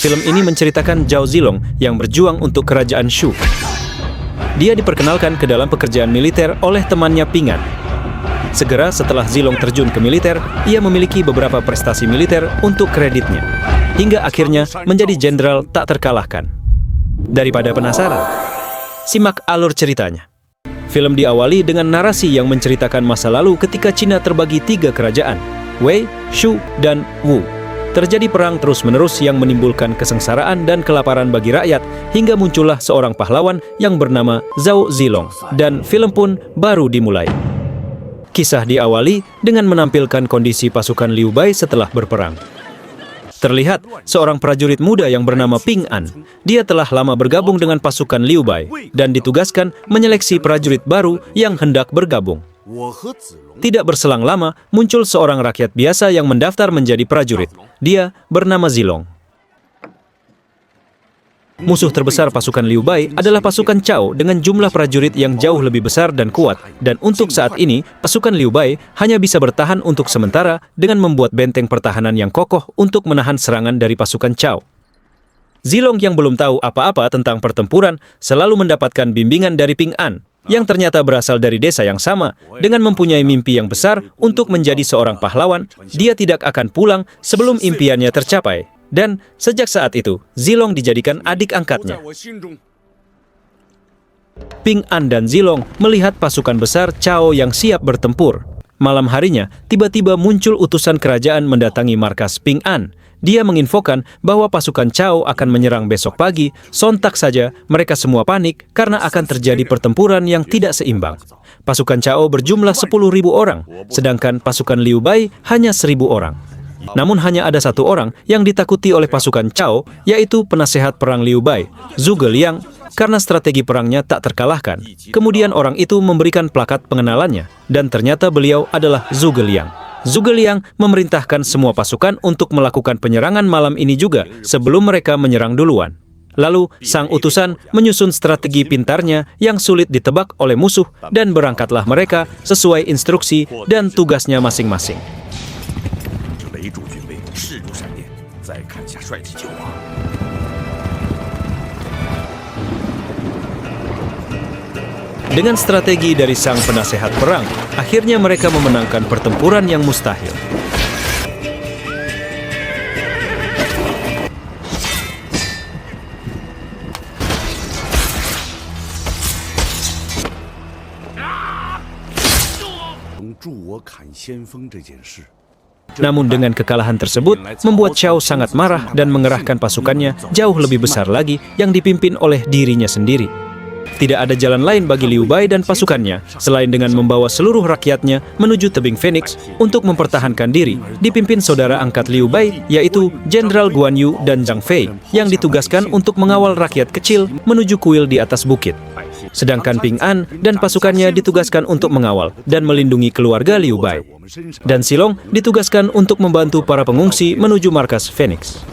Film ini menceritakan Zhao Zilong yang berjuang untuk kerajaan Shu. Dia diperkenalkan ke dalam pekerjaan militer oleh temannya Ping An. Segera setelah Zilong terjun ke militer, ia memiliki beberapa prestasi militer untuk kreditnya, hingga akhirnya menjadi jenderal tak terkalahkan. Daripada penasaran, simak alur ceritanya. Film diawali dengan narasi yang menceritakan masa lalu ketika Cina terbagi 3 kerajaan, Wei, Shu, dan Wu. Terjadi perang terus-menerus yang menimbulkan kesengsaraan dan kelaparan bagi rakyat, hingga muncullah seorang pahlawan yang bernama Zhao Zilong, dan film pun baru dimulai. Kisah diawali dengan menampilkan kondisi pasukan Liu Bai setelah berperang. Terlihat seorang prajurit muda yang bernama Ping An. Dia telah lama bergabung dengan pasukan Liu Bai dan ditugaskan menyeleksi prajurit baru yang hendak bergabung. Tidak berselang lama, muncul seorang rakyat biasa yang mendaftar menjadi prajurit. Dia bernama Zilong. Musuh terbesar pasukan Liu Bai adalah pasukan Cao dengan jumlah prajurit yang jauh lebih besar dan kuat. Dan untuk saat ini, pasukan Liu Bai hanya bisa bertahan untuk sementara dengan membuat benteng pertahanan yang kokoh untuk menahan serangan dari pasukan Cao. Zilong yang belum tahu apa-apa tentang pertempuran selalu mendapatkan bimbingan dari Ping An, yang ternyata berasal dari desa yang sama. Dengan mempunyai mimpi yang besar untuk menjadi seorang pahlawan, dia tidak akan pulang sebelum impiannya tercapai. Dan sejak saat itu, Zilong dijadikan adik angkatnya. Ping An dan Zilong melihat pasukan besar Cao yang siap bertempur. Malam harinya, tiba-tiba muncul utusan kerajaan mendatangi markas Ping An. Dia menginfokan bahwa pasukan Cao akan menyerang besok pagi. Sontak saja mereka semua panik karena akan terjadi pertempuran yang tidak seimbang. Pasukan Cao berjumlah 10.000 orang, sedangkan pasukan Liu Bai hanya 1.000 orang. Namun hanya ada satu orang yang ditakuti oleh pasukan Cao, yaitu penasehat perang Liu Bai, Zhuge Liang, karena strategi perangnya tak terkalahkan. Kemudian orang itu memberikan plakat pengenalannya, dan ternyata beliau adalah Zhuge Liang. Zhuge Liang memerintahkan semua pasukan untuk melakukan penyerangan malam ini juga sebelum mereka menyerang duluan. Lalu, sang utusan menyusun strategi pintarnya yang sulit ditebak oleh musuh dan berangkatlah mereka sesuai instruksi dan tugasnya masing-masing. Dengan strategi dari sang penasehat perang, akhirnya mereka memenangkan pertempuran yang mustahil. Namun dengan kekalahan tersebut, membuat Cao sangat marah dan mengerahkan pasukannya jauh lebih besar lagi yang dipimpin oleh dirinya sendiri. Tidak ada jalan lain bagi Liu Bai dan pasukannya selain dengan membawa seluruh rakyatnya menuju tebing Phoenix untuk mempertahankan diri, dipimpin saudara angkat Liu Bai yaitu Jenderal Guan Yu dan Zhang Fei yang ditugaskan untuk mengawal rakyat kecil menuju kuil di atas bukit. Sedangkan Ping An dan pasukannya ditugaskan untuk mengawal dan melindungi keluarga Liu Bai. Dan Zilong ditugaskan untuk membantu para pengungsi menuju markas Phoenix.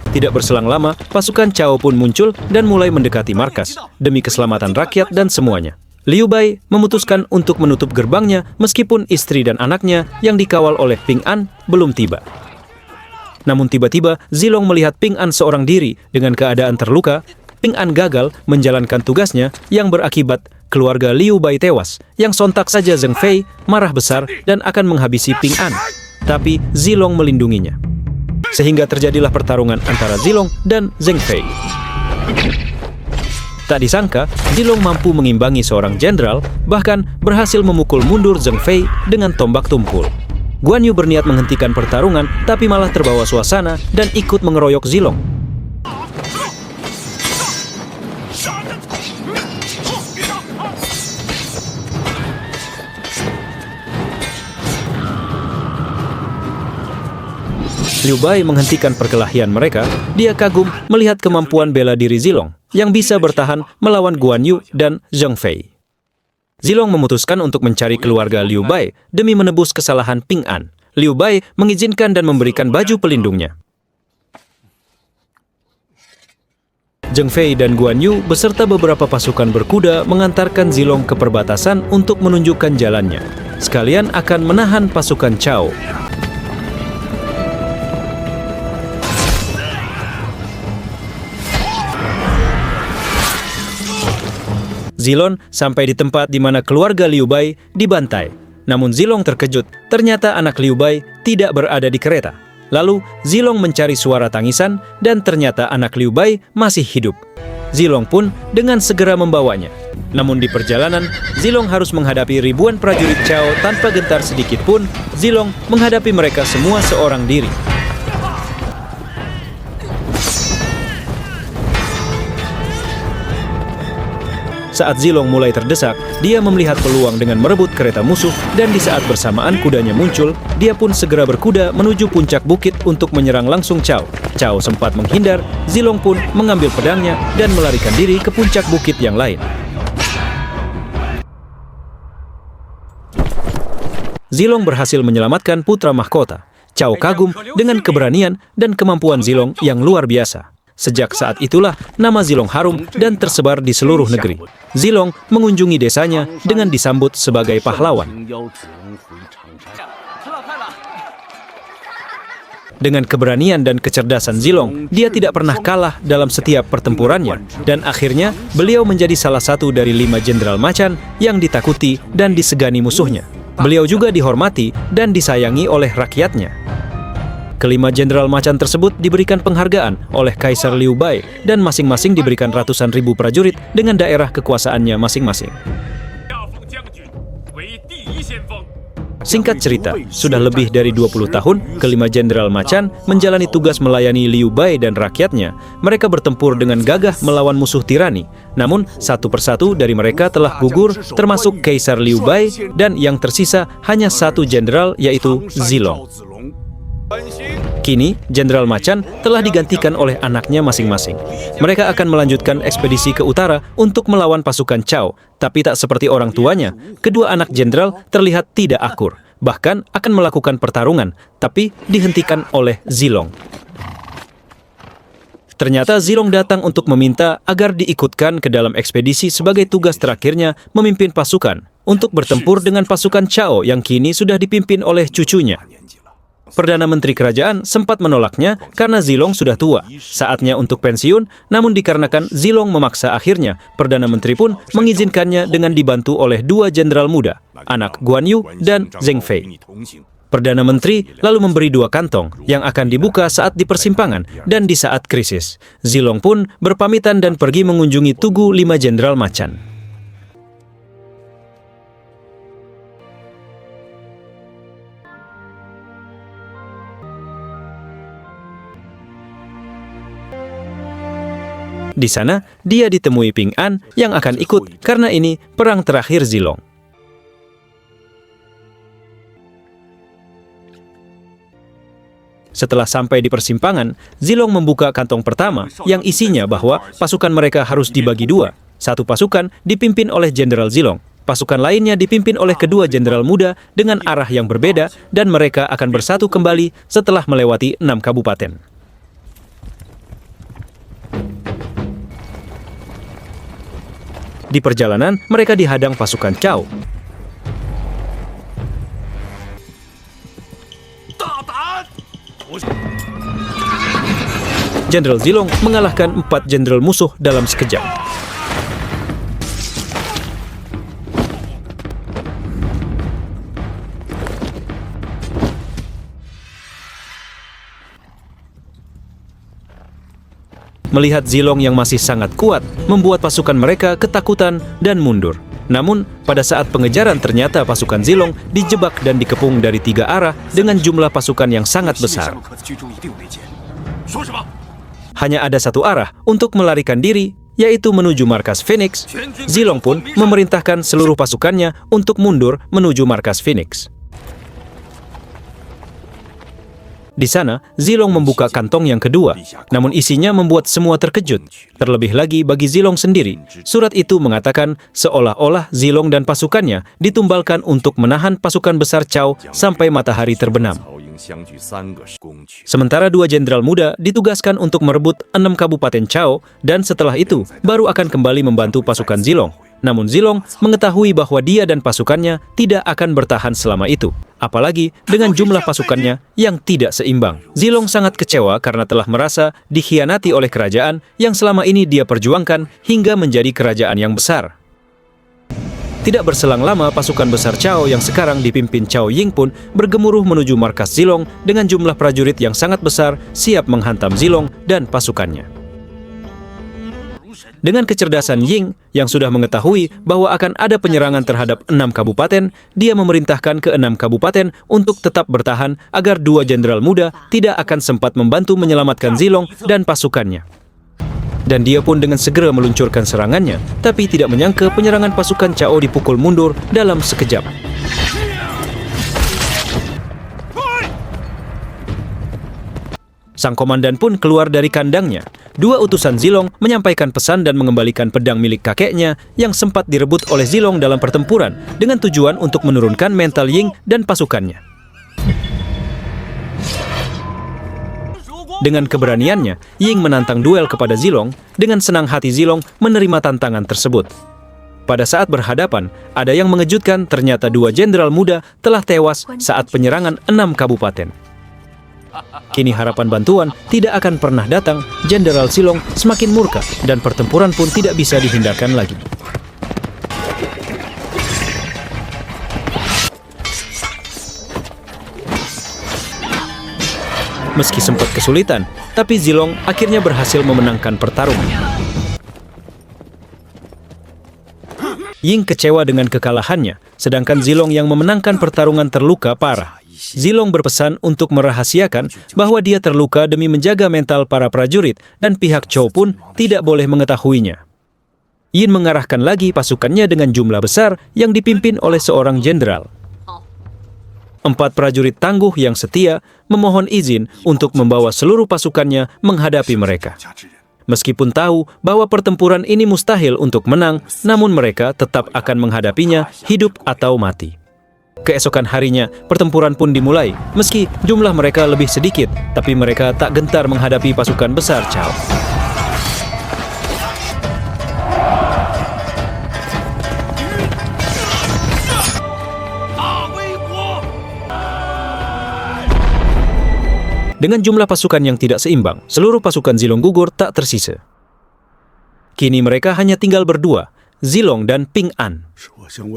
Tidak berselang lama, pasukan Cao pun muncul dan mulai mendekati markas, demi keselamatan rakyat dan semuanya. Liu Bai memutuskan untuk menutup gerbangnya meskipun istri dan anaknya yang dikawal oleh Ping An belum tiba. Namun tiba-tiba, Zilong melihat Ping An seorang diri dengan keadaan terluka. Ping An gagal menjalankan tugasnya yang berakibat keluarga Liu Bai tewas, yang sontak saja Zhang Fei marah besar dan akan menghabisi Ping An. Tapi Zilong melindunginya. Sehingga terjadilah pertarungan antara Zilong dan Zhang Fei. Tak disangka, Zilong mampu mengimbangi seorang jenderal, bahkan berhasil memukul mundur Zhang Fei dengan tombak tumpul. Guan Yu berniat menghentikan pertarungan, tapi malah terbawa suasana dan ikut mengeroyok Zilong. Liu Bai menghentikan perkelahian mereka. Dia kagum melihat kemampuan bela diri Zilong yang bisa bertahan melawan Guan Yu dan Zhang Fei. Zilong memutuskan untuk mencari keluarga Liu Bai demi menebus kesalahan Ping An. Liu Bai mengizinkan dan memberikan baju pelindungnya. Zhang Fei dan Guan Yu beserta beberapa pasukan berkuda mengantarkan Zilong ke perbatasan untuk menunjukkan jalannya. Sekalian akan menahan pasukan Cao. Zilong sampai di tempat di mana keluarga Liu Bei dibantai. Namun Zilong terkejut, ternyata anak Liu Bei tidak berada di kereta. Lalu Zilong mencari suara tangisan dan ternyata anak Liu Bei masih hidup. Zilong pun dengan segera membawanya. Namun di perjalanan, Zilong harus menghadapi ribuan prajurit Chao tanpa gentar sedikit pun. Zilong menghadapi mereka semua seorang diri. Saat Zilong mulai terdesak, dia melihat peluang dengan merebut kereta musuh dan di saat bersamaan kudanya muncul, dia pun segera berkuda menuju puncak bukit untuk menyerang langsung Chao. Chao sempat menghindar, Zilong pun mengambil pedangnya dan melarikan diri ke puncak bukit yang lain. Zilong berhasil menyelamatkan putra mahkota. Chao kagum dengan keberanian dan kemampuan Zilong yang luar biasa. Sejak saat itulah nama Zilong harum dan tersebar di seluruh negeri. Zilong mengunjungi desanya dengan disambut sebagai pahlawan. Dengan keberanian dan kecerdasan Zilong, dia tidak pernah kalah dalam setiap pertempurannya. Dan akhirnya, beliau menjadi salah satu dari 5 jenderal macan yang ditakuti dan disegani musuhnya. Beliau juga dihormati dan disayangi oleh rakyatnya. Kelima jenderal macan tersebut diberikan penghargaan oleh Kaisar Liu Bei dan masing-masing diberikan ratusan ribu prajurit dengan daerah kekuasaannya masing-masing. Singkat cerita, sudah lebih dari 20 tahun, kelima jenderal macan menjalani tugas melayani Liu Bei dan rakyatnya. Mereka bertempur dengan gagah melawan musuh tirani. Namun, satu persatu dari mereka telah gugur, termasuk Kaisar Liu Bei, dan yang tersisa hanya satu jenderal, yaitu Zilong. Kini, Jenderal Macan telah digantikan oleh anaknya masing-masing. Mereka akan melanjutkan ekspedisi ke utara untuk melawan pasukan Chao, tapi tak seperti orang tuanya, kedua anak jenderal terlihat tidak akur, bahkan akan melakukan pertarungan, tapi dihentikan oleh Zilong. Ternyata Zilong datang untuk meminta agar diikutkan ke dalam ekspedisi sebagai tugas terakhirnya memimpin pasukan untuk bertempur dengan pasukan Chao yang kini sudah dipimpin oleh cucunya. Perdana Menteri Kerajaan sempat menolaknya karena Zilong sudah tua, saatnya untuk pensiun, namun dikarenakan Zilong memaksa akhirnya, Perdana Menteri pun mengizinkannya dengan dibantu oleh 2 jenderal muda, anak Guan Yu dan Zheng Fei. Perdana Menteri lalu memberi 2 kantong yang akan dibuka saat di persimpangan dan di saat krisis. Zilong pun berpamitan dan pergi mengunjungi tugu 5 jenderal macan. Di sana, dia ditemui Ping An yang akan ikut karena ini perang terakhir Zilong. Setelah sampai di persimpangan, Zilong membuka kantong pertama yang isinya bahwa pasukan mereka harus dibagi 2. Satu pasukan dipimpin oleh Jenderal Zilong. Pasukan lainnya dipimpin oleh kedua jenderal muda dengan arah yang berbeda dan mereka akan bersatu kembali setelah melewati 6 kabupaten. Di perjalanan, mereka dihadang pasukan Chao. Jenderal Zilong mengalahkan 4 jenderal musuh dalam sekejap. Melihat Zilong yang masih sangat kuat, membuat pasukan mereka ketakutan dan mundur. Namun, pada saat pengejaran ternyata pasukan Zilong dijebak dan dikepung dari 3 arah dengan jumlah pasukan yang sangat besar. Hanya ada satu arah untuk melarikan diri, yaitu menuju markas Phoenix. Zilong pun memerintahkan seluruh pasukannya untuk mundur menuju markas Phoenix. Di sana, Zilong membuka kantong yang kedua, namun isinya membuat semua terkejut. Terlebih lagi bagi Zilong sendiri, surat itu mengatakan seolah-olah Zilong dan pasukannya ditumbalkan untuk menahan pasukan besar Chao sampai matahari terbenam. Sementara 2 jenderal muda ditugaskan untuk merebut 6 kabupaten Chao dan setelah itu baru akan kembali membantu pasukan Zilong. Namun Zilong mengetahui bahwa dia dan pasukannya tidak akan bertahan selama itu, apalagi dengan jumlah pasukannya yang tidak seimbang. Zilong sangat kecewa karena telah merasa dikhianati oleh kerajaan yang selama ini dia perjuangkan hingga menjadi kerajaan yang besar. Tidak berselang lama, pasukan besar Cao yang sekarang dipimpin Cao Ying pun bergemuruh menuju markas Zilong dengan jumlah prajurit yang sangat besar, siap menghantam Zilong dan pasukannya. Dengan kecerdasan Ying yang sudah mengetahui bahwa akan ada penyerangan terhadap 6 kabupaten, dia memerintahkan ke 6 kabupaten untuk tetap bertahan agar 2 jenderal muda tidak akan sempat membantu menyelamatkan Zilong dan pasukannya. Dan dia pun dengan segera meluncurkan serangannya, tapi tidak menyangka penyerangan pasukan Cao dipukul mundur dalam sekejap. Sang komandan pun keluar dari kandangnya. 2 utusan Zilong menyampaikan pesan dan mengembalikan pedang milik kakeknya yang sempat direbut oleh Zilong dalam pertempuran dengan tujuan untuk menurunkan mental Ying dan pasukannya. Dengan keberaniannya, Ying menantang duel kepada Zilong. Dengan senang hati Zilong menerima tantangan tersebut. Pada saat berhadapan, ada yang mengejutkan, ternyata 2 jenderal muda telah tewas saat penyerangan 6 kabupaten. Kini harapan bantuan tidak akan pernah datang, Jenderal Zilong semakin murka dan pertempuran pun tidak bisa dihindarkan lagi. Meski sempat kesulitan, tapi Zilong akhirnya berhasil memenangkan pertarungan. Ying kecewa dengan kekalahannya, sedangkan Zilong yang memenangkan pertarungan terluka parah. Zilong berpesan untuk merahasiakan bahwa dia terluka demi menjaga mental para prajurit dan pihak Cao pun tidak boleh mengetahuinya. Yin mengarahkan lagi pasukannya dengan jumlah besar yang dipimpin oleh seorang jenderal. 4 prajurit tangguh yang setia memohon izin untuk membawa seluruh pasukannya menghadapi mereka. Meskipun tahu bahwa pertempuran ini mustahil untuk menang, namun mereka tetap akan menghadapinya hidup atau mati. Keesokan harinya, pertempuran pun dimulai. Meski jumlah mereka lebih sedikit, tapi mereka tak gentar menghadapi pasukan besar Cao. Dengan jumlah pasukan yang tidak seimbang, seluruh pasukan Zilong gugur tak tersisa. Kini mereka hanya tinggal berdua, Zilong dan Ping An.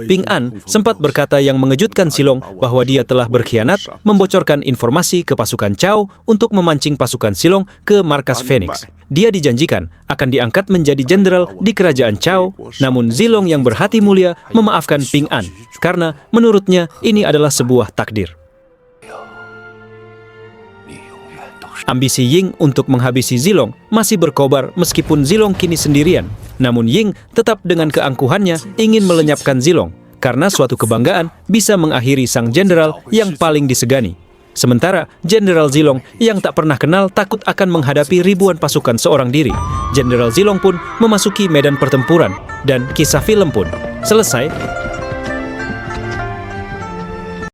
Ping An sempat berkata yang mengejutkan Zilong bahwa dia telah berkhianat, membocorkan informasi ke pasukan Cao untuk memancing pasukan Zilong ke markas Phoenix. Dia dijanjikan akan diangkat menjadi jenderal di kerajaan Cao, namun Zilong yang berhati mulia memaafkan Ping An karena menurutnya ini adalah sebuah takdir. Ambisi Ying untuk menghabisi Zilong masih berkobar meskipun Zilong kini sendirian. Namun Ying tetap dengan keangkuhannya ingin melenyapkan Zilong karena suatu kebanggaan bisa mengakhiri sang jenderal yang paling disegani. Sementara Jenderal Zilong yang tak pernah kenal takut akan menghadapi ribuan pasukan seorang diri. Jenderal Zilong pun memasuki medan pertempuran dan kisah film pun selesai.